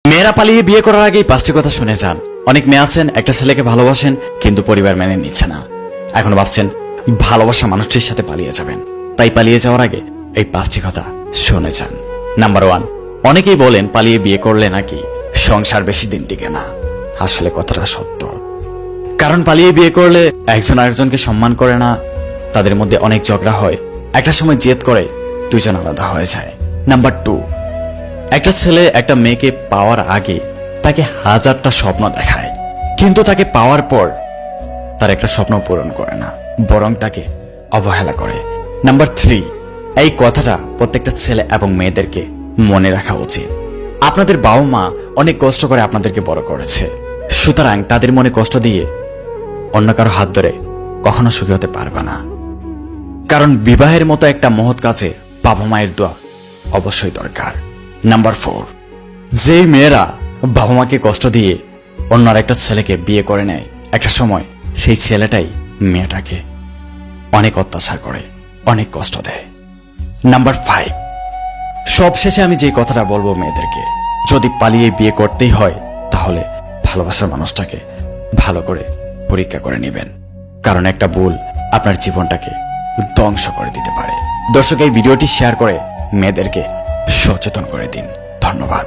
মেয়েরা পালিয়ে বিয়ে করার আগেই 5টি কথা শুনে যান। অনেক মেয়ে আছেন একটা ছেলেকে ভালোবাসেন কিন্তু পরিবার মেনে নিচ্ছে না। এখন ভাবছেন ভালোবাসা মানুষটির সাথে পালিয়ে যাবেন, তাই পালিয়ে যাওয়ার আগে এই 5টি কথা শুনে যান। নাম্বার 1, অনেকেই বলেন পালিয়ে বিয়ে করলে নাকি সংসার বেশি দিন টিকে না। আসলে কথাটা সত্য, কারণ পালিয়ে বিয়ে করলে একজন আরেকজনকে সম্মান করে না, তাদের মধ্যে অনেক ঝগড়া হয়, একটা সময় জেদ করে দুজন আলাদা হয়ে যায়। নাম্বার 2, একটা ছেলে একটা মেয়েকে পাওয়ার আগে তাকে 1000টা স্বপ্ন দেখায়, কিন্তু তাকে পাওয়ার পর তার একটা স্বপ্ন পূরণ করে না, বরং তাকে অবহেলা করে। নাম্বার 3, এই কথাটা প্রত্যেকটা ছেলে এবং মেয়েদেরকে মনে রাখা উচিত। আপনাদের বাবা মা অনেক কষ্ট করে আপনাদেরকে বড় করেছে, সুতরাং তাদের মনে কষ্ট দিয়ে অন্য কারো হাত ধরে কখনো সুখী হতে পারবে না। কারণ বিবাহের মতো একটা মহৎ কাজে বাবা মায়ের দোয়া অবশ্যই দরকার। নাম্বার 4, যে মেয়েরা বাবা মাকে কষ্ট দিয়ে অন্য একটা ছেলেকে বিয়ে করে নেয়, একটা সময় সেই ছেলেটাই মেয়েটাকে অনেক অত্যাচার করে, অনেক কষ্ট দেয়। নাম্বার 5, সবশেষে আমি যে কথাটা বলবো মেয়েদেরকে, যদি পালিয়ে বিয়ে করতেই হয় তাহলে ভালোবাসার মানুষটাকে ভালো করে পরীক্ষা করে নেবেন, কারণ একটা ভুল আপনার জীবনটাকে ধ্বংস করে দিতে পারে। দর্শক, এই ভিডিওটি শেয়ার করে মেয়েদেরকে সচেতন করে দিন। ধন্যবাদ।